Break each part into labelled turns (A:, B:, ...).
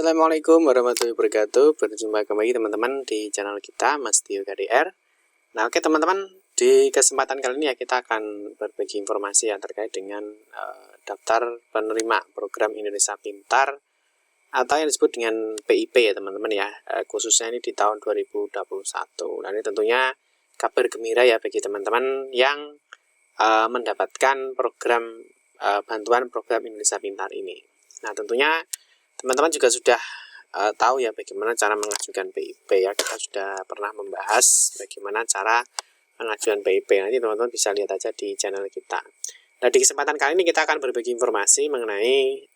A: Assalamualaikum warahmatullahi wabarakatuh. Berjumpa kembali teman-teman di channel kita Mas Tio KDR. Nah, oke teman-teman, di kesempatan kali ini ya kita akan berbagi informasi yang terkait dengan daftar penerima program Indonesia Pintar atau yang disebut dengan PIP ya teman-teman ya. Khususnya ini di tahun 2021. Nah, ini tentunya kabar gembira ya bagi teman-teman yang mendapatkan program bantuan program Indonesia Pintar ini. Nah, tentunya teman-teman juga sudah tahu ya bagaimana cara mengajukan PIP ya. Kita sudah pernah membahas bagaimana cara pengajuan PIP. Nanti teman-teman bisa lihat aja di channel kita. Nah, di kesempatan kali ini kita akan berbagi informasi mengenai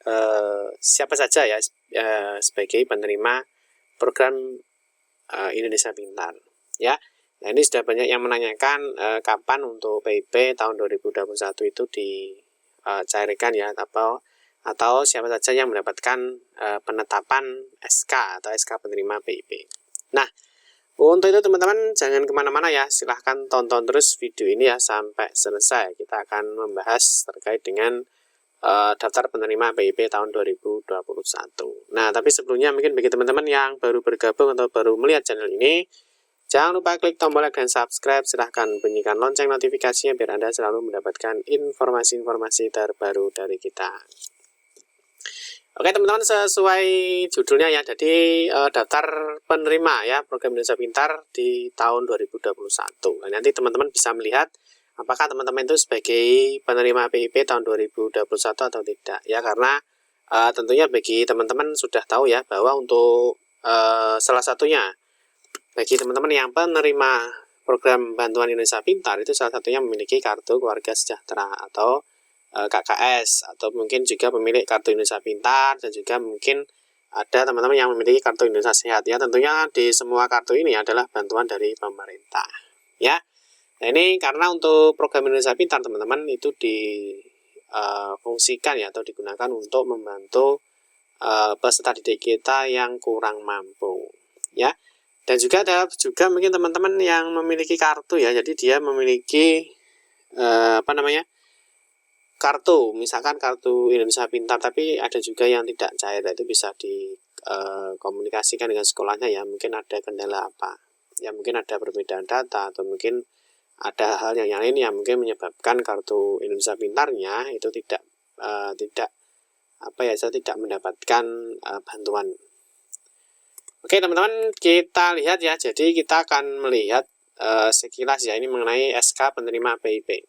A: siapa saja ya sebagai penerima program Indonesia Pintar ya. Nah, ini sudah banyak yang menanyakan kapan untuk PIP tahun 2021 itu dicairkan ya, atau siapa saja yang mendapatkan penetapan SK atau SK penerima PIP. Nah, untuk itu teman-teman jangan kemana-mana ya, silahkan tonton terus video ini ya sampai selesai. Kita akan membahas terkait dengan daftar penerima PIP tahun 2021. Nah, tapi sebelumnya mungkin bagi teman-teman yang baru bergabung atau baru melihat channel ini, jangan lupa klik tombol like dan subscribe, silahkan bunyikan lonceng notifikasinya biar Anda selalu mendapatkan informasi-informasi terbaru dari kita. Oke teman-teman, sesuai judulnya ya, jadi daftar penerima ya program Indonesia Pintar di tahun 2021. Nah, nanti teman-teman bisa melihat apakah teman-teman itu sebagai penerima PIP tahun 2021 atau tidak ya, karena tentunya bagi teman-teman sudah tahu ya bahwa untuk salah satunya bagi teman-teman yang penerima program bantuan Indonesia Pintar itu salah satunya memiliki kartu keluarga sejahtera atau KKS, atau mungkin juga pemilik kartu Indonesia Pintar, dan juga mungkin ada teman-teman yang memiliki kartu Indonesia Sehat ya. Tentunya di semua kartu ini adalah bantuan dari pemerintah ya. Nah, ini karena untuk program Indonesia Pintar teman-teman itu difungsikan ya atau digunakan untuk membantu peserta didik kita yang kurang mampu ya. Dan juga ada juga mungkin teman-teman yang memiliki kartu ya, jadi dia memiliki kartu, misalkan kartu Indonesia Pintar, tapi ada juga yang tidak cair, itu bisa dikomunikasikan dengan sekolahnya ya, mungkin ada kendala apa ya, mungkin ada perbedaan data atau mungkin ada hal yang lain yang mungkin menyebabkan kartu Indonesia Pintarnya itu tidak mendapatkan bantuan. Oke teman-teman, kita lihat ya, jadi kita akan melihat sekilas ya ini mengenai SK penerima PIP.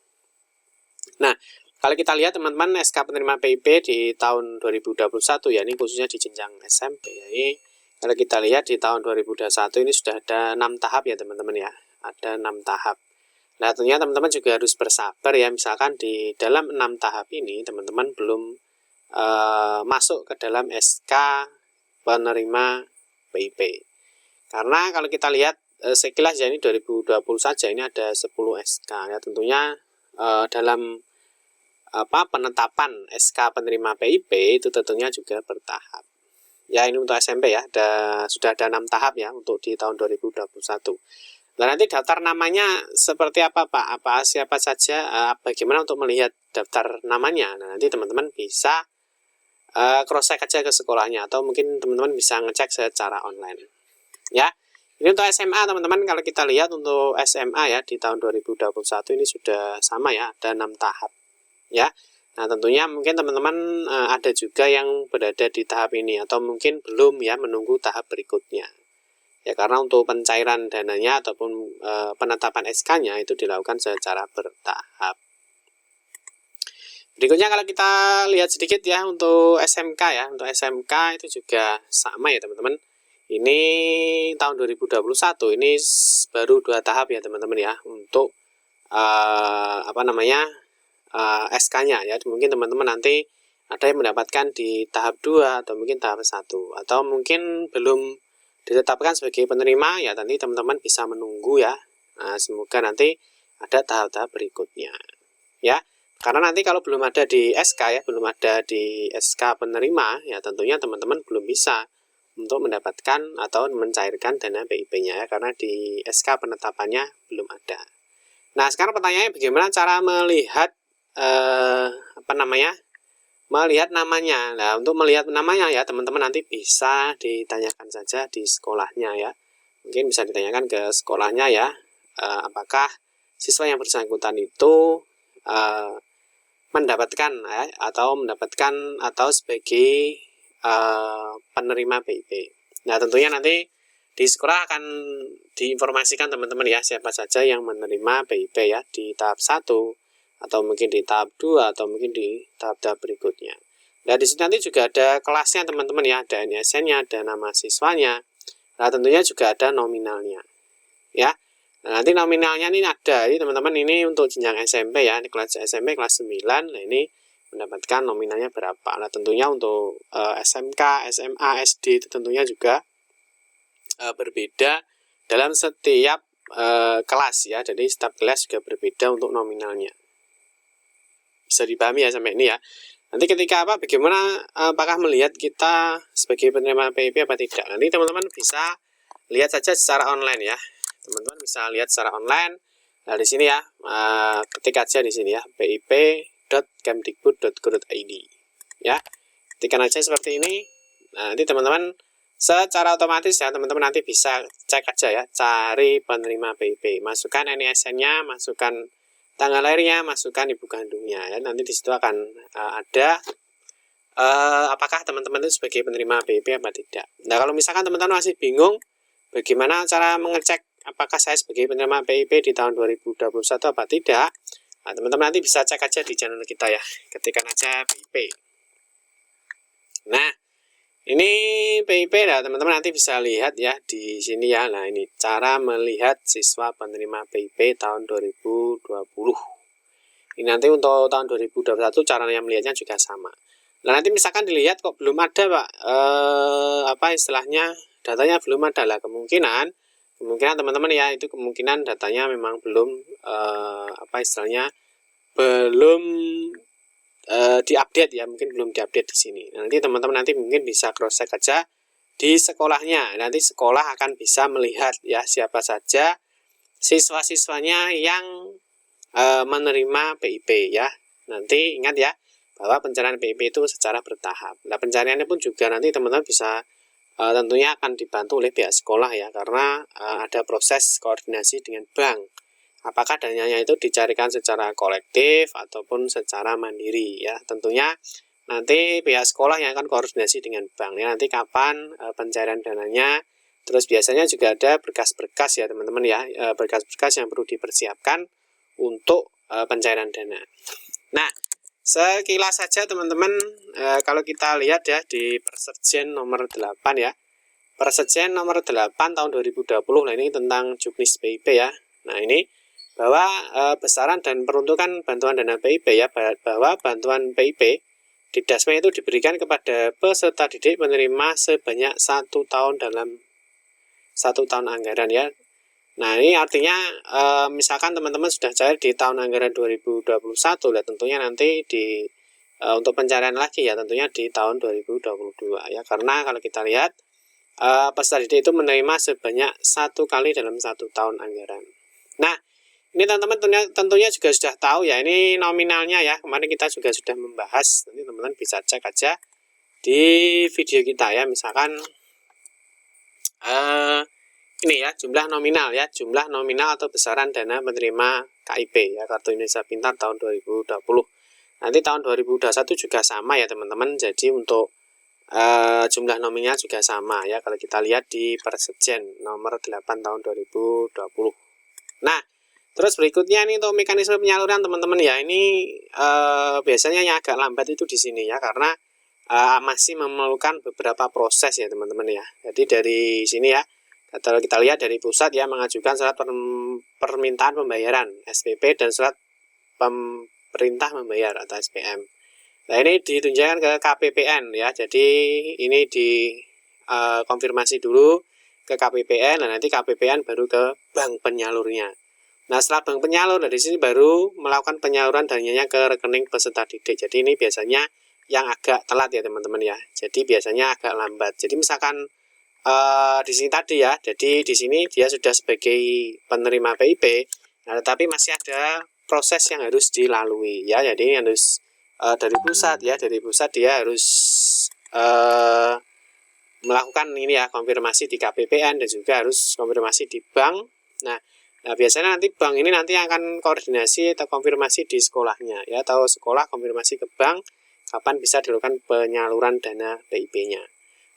A: Nah, kalau kita lihat teman-teman SK penerima PIP di tahun 2021 ya, ini khususnya di jenjang SMP ya. Ini kalau kita lihat di tahun 2021 ini sudah ada 6 tahap ya teman-teman ya. Ada 6 tahap. Nah, tentunya teman-teman juga harus bersabar ya. Misalkan di dalam 6 tahap ini teman-teman belum masuk ke dalam SK penerima PIP. Karena kalau kita lihat sekilas ya, ini 2020 saja ini ada 10 SK ya. Tentunya dalam penetapan SK penerima PIP itu tentunya juga bertahap. Ya, ini untuk SMP ya, sudah ada 6 tahap ya untuk di tahun 2021. Nah, nanti daftar namanya seperti apa Pak? Siapa saja? Bagaimana untuk melihat daftar namanya? Nah, nanti teman-teman bisa cross-check aja ke sekolahnya, atau mungkin teman-teman bisa ngecek secara online. Ya. Ini untuk SMA teman-teman, kalau kita lihat untuk SMA ya di tahun 2021 ini sudah sama ya, ada 6 tahap. Ya, nah tentunya mungkin teman-teman ada juga yang berada di tahap ini atau mungkin belum ya, menunggu tahap berikutnya. Ya, karena untuk pencairan dananya ataupun penetapan SK-nya itu dilakukan secara bertahap. Berikutnya kalau kita lihat sedikit ya untuk SMK ya, untuk SMK itu juga sama ya teman-teman. Ini tahun 2021 ini baru 2 tahap ya teman-teman ya untuk SK-nya ya. Mungkin teman-teman nanti ada yang mendapatkan di tahap 2 atau mungkin tahap 1, atau mungkin belum ditetapkan sebagai penerima ya, nanti teman-teman bisa menunggu ya. Nah, semoga nanti ada tahap-tahap berikutnya ya. Karena nanti kalau belum ada di SK ya, belum ada di SK penerima ya, tentunya teman-teman belum bisa untuk mendapatkan atau mencairkan dana PIP-nya ya, karena di SK penetapannya belum ada. Nah, sekarang pertanyaannya bagaimana cara melihat melihat namanya. Nah, untuk melihat namanya ya teman-teman nanti bisa ditanyakan saja di sekolahnya ya. Mungkin bisa ditanyakan ke sekolahnya ya, apakah siswa yang bersangkutan itu mendapatkan atau sebagai penerima PIP. Nah, tentunya nanti di sekolah akan diinformasikan teman-teman ya siapa saja yang menerima PIP ya di tahap 1 atau mungkin di tahap 2 atau mungkin di tahap-tahap berikutnya. Nah, di sini nanti juga ada kelasnya teman-teman ya, ada NISN-nya, ada nama siswanya. Nah, tentunya juga ada nominalnya. Ya. Nah, nanti nominalnya ini ada. Ini teman-teman ini untuk jenjang SMP ya, di kelas SMP kelas 9. Nah, ini mendapatkan nominalnya berapa. Nah, tentunya untuk SMK, SMA, SD itu tentunya juga berbeda dalam setiap kelas ya. Jadi setiap kelas juga berbeda untuk nominalnya. Bisa dipahami ya sampai ini ya. Nanti ketika bagaimana apakah melihat kita sebagai penerima PIP apa tidak. Nanti teman-teman bisa lihat saja secara online ya. Teman-teman bisa lihat secara online. Nah, di sini ya, ketik aja di sini ya, pip.kemdikbud.go.id. Ya. Ketikkan aja seperti ini. Nah, nanti teman-teman secara otomatis ya, teman-teman nanti bisa cek aja ya, cari penerima PIP. Masukkan NISN-nya, masukkan tanggal lahirnya, masukkan ibu kandungnya ya. Nanti di situ akan ada apakah teman-teman itu sebagai penerima PIP apa tidak. Nah, kalau misalkan teman-teman masih bingung bagaimana cara mengecek apakah saya sebagai penerima PIP di tahun 2021 apa tidak, nah, teman-teman nanti bisa cek aja di channel kita ya, ketikkan aja PIP. Nah, ini PIP ya teman-teman nanti bisa lihat ya di sini ya. Nah, ini cara melihat siswa penerima PIP tahun 2020. Ini nanti untuk tahun 2021 caranya melihatnya juga sama. Nah, nanti misalkan dilihat kok belum ada Pak, istilahnya datanya belum ada lah, kemungkinan teman-teman ya itu kemungkinan datanya memang belum belum diupdate ya, mungkin belum diupdate di sini. Nanti teman-teman nanti mungkin bisa cross check aja di sekolahnya. Nanti sekolah akan bisa melihat ya siapa saja siswa-siswanya yang menerima PIP ya. Nanti ingat ya bahwa pencarian PIP itu secara bertahap. Nah, pencariannya pun juga nanti teman-teman bisa tentunya akan dibantu oleh pihak sekolah ya, karena ada proses koordinasi dengan bank. Apakah dananya itu dicarikan secara kolektif ataupun secara mandiri ya. Tentunya nanti pihak sekolah yang akan koordinasi dengan bank ya, nanti kapan pencairan dananya. Terus biasanya juga ada berkas-berkas ya teman-teman ya, berkas-berkas yang perlu dipersiapkan untuk pencairan dana. Nah, sekilas saja teman-teman, kalau kita lihat ya di Perserjen nomor 8 ya. Perserjen nomor 8 tahun 2020, nah ini tentang juknis PIP ya. Nah, ini bahwa besaran dan peruntukan bantuan dana PIP ya, bahwa bantuan PIP di DASME itu diberikan kepada peserta didik penerima sebanyak 1 tahun dalam 1 tahun anggaran ya. Nah, ini artinya misalkan teman-teman sudah cair di tahun anggaran 2021, ya tentunya nanti untuk pencarian lagi ya tentunya di tahun 2022 ya, karena kalau kita lihat peserta didik itu menerima sebanyak 1 kali dalam 1 tahun anggaran. Nah, ini teman-teman tentunya juga sudah tahu ya, ini nominalnya ya, kemarin kita juga sudah membahas, nanti teman-teman bisa cek aja di video kita ya, misalkan ini ya jumlah nominal atau besaran dana penerima KIP ya, Kartu Indonesia Pintar tahun 2020. Nanti tahun 2021 juga sama ya teman-teman. Jadi untuk jumlah nominal juga sama ya, kalau kita lihat di Perserjen nomor 8 tahun 2020. Nah, terus berikutnya ini untuk mekanisme penyaluran teman-teman ya, ini biasanya yang agak lambat itu di sini ya, karena masih memerlukan beberapa proses ya teman-teman ya. Jadi dari sini ya, kalau kita lihat dari pusat ya, mengajukan surat permintaan pembayaran SPP dan surat perintah membayar atau SPM. Nah, ini ditunjukkan ke KPPN ya. Jadi ini konfirmasi dulu ke KPPN, dan nanti KPPN baru ke bank penyalurnya. Nah, setelah bank penyalur, dari sini baru melakukan penyaluran dananya ke rekening peserta didik. Jadi ini biasanya yang agak telat ya teman-teman ya. Jadi biasanya agak lambat. Jadi misalkan di sini tadi ya, jadi di sini dia sudah sebagai penerima PIP, nah, tetapi masih ada proses yang harus dilalui ya. Jadi ini harus dari pusat ya, dari pusat dia harus melakukan ini ya, konfirmasi di KPPN dan juga harus konfirmasi di bank. Nah, biasanya nanti bank ini nanti akan koordinasi atau konfirmasi di sekolahnya ya, atau sekolah konfirmasi ke bank kapan bisa dilakukan penyaluran dana PIP-nya.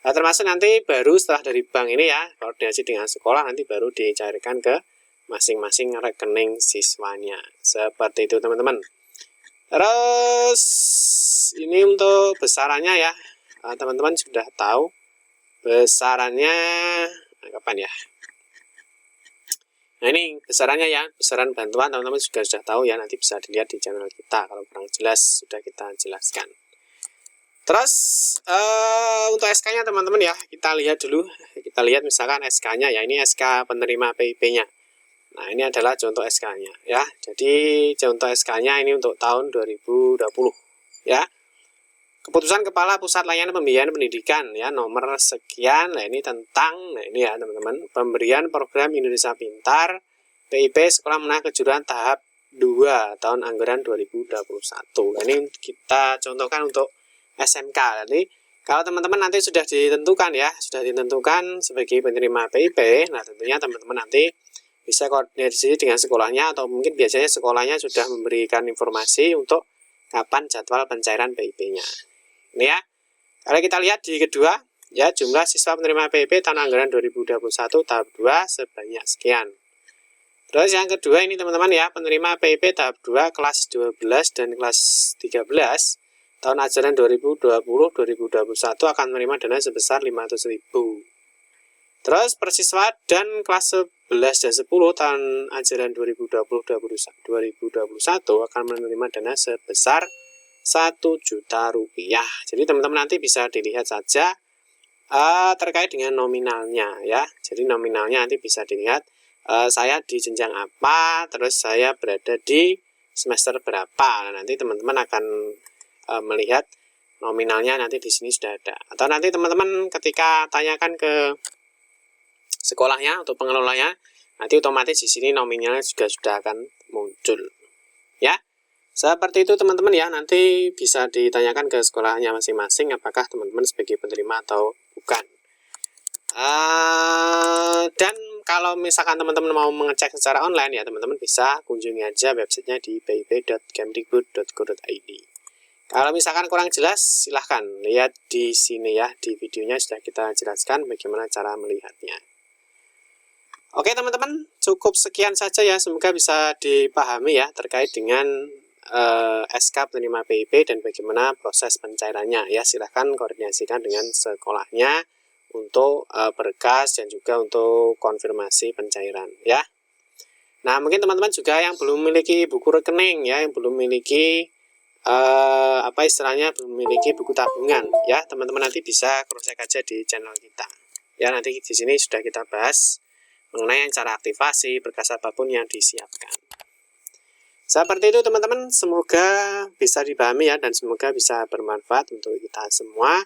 A: Nah, termasuk nanti baru setelah dari bank ini ya, koordinasi dengan sekolah nanti baru dicairkan ke masing-masing rekening siswanya. Seperti itu teman-teman. Terus ini untuk besarannya ya, teman-teman sudah tahu besarannya kapan ya. Nah ini besarannya ya, besaran bantuan teman-teman juga sudah tahu ya, nanti bisa dilihat di channel kita, kalau kurang jelas sudah kita jelaskan. Terus untuk SK-nya teman-teman ya, kita lihat dulu, kita lihat misalkan SK-nya ya, ini SK penerima PIP-nya. Nah ini adalah contoh SK-nya ya, jadi contoh SK-nya ini untuk tahun 2020 ya. Keputusan Kepala Pusat Layanan Pembiayaan Pendidikan ya nomor sekian. Nah ini tentang, nah ini ya teman-teman, pemberian program Indonesia Pintar PIP Sekolah Menengah Kejuruan tahap 2 tahun anggaran 2021. Nah, ini kita contohkan untuk SMK. Jadi kalau teman-teman nanti sudah ditentukan ya, sudah ditentukan sebagai penerima PIP, nah tentunya teman-teman nanti bisa koordinasi dengan sekolahnya, atau mungkin biasanya sekolahnya sudah memberikan informasi untuk kapan jadwal pencairan PIP-nya. Ini ya. Kalau kita lihat di kedua, ya jumlah siswa penerima PIP tahun anggaran 2021 tahap 2 sebanyak sekian. Terus yang kedua ini teman-teman ya, penerima PIP tahap 2 kelas 12 dan kelas 13 tahun ajaran 2020-2021 akan menerima dana sebesar 500.000. Terus persiswa dan kelas 11 dan 10 tahun ajaran 2020-2021 akan menerima dana sebesar 1 juta rupiah. Jadi teman-teman nanti bisa dilihat saja terkait dengan nominalnya ya. Jadi nominalnya nanti bisa dilihat saya di jenjang apa, terus saya berada di semester berapa. Nah, nanti teman-teman akan melihat nominalnya nanti di sini sudah ada. Atau nanti teman-teman ketika tanyakan ke sekolahnya untuk pengelolanya, nanti otomatis di sini nominalnya juga sudah akan muncul. Ya. Seperti itu teman-teman ya, nanti bisa ditanyakan ke sekolahnya masing-masing apakah teman-teman sebagai penerima atau bukan. Dan kalau misalkan teman-teman mau mengecek secara online ya, teman-teman bisa kunjungi aja websitenya di pip.kemdikbud.go.id. Kalau misalkan kurang jelas, silahkan lihat di sini ya, di videonya sudah kita jelaskan bagaimana cara melihatnya. Oke teman-teman, cukup sekian saja ya, semoga bisa dipahami ya terkait dengan SK penerima PIP dan bagaimana proses pencairannya ya. Silahkan koordinasikan dengan sekolahnya untuk berkas dan juga untuk konfirmasi pencairan ya. Nah mungkin teman-teman juga yang belum memiliki buku rekening ya, yang belum memiliki belum memiliki buku tabungan ya, teman-teman nanti bisa cross-check aja di channel kita ya. Nanti di sini sudah kita bahas mengenai cara aktivasi berkas apapun yang disiapkan. Seperti itu teman-teman, semoga bisa dipahami ya, dan semoga bisa bermanfaat untuk kita semua.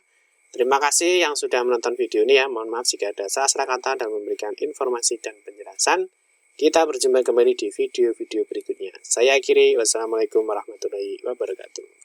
A: Terima kasih yang sudah menonton video ini ya, mohon maaf jika ada salah kata dan memberikan informasi dan penjelasan. Kita berjumpa kembali di video-video berikutnya. Saya akhiri, wassalamualaikum warahmatullahi wabarakatuh.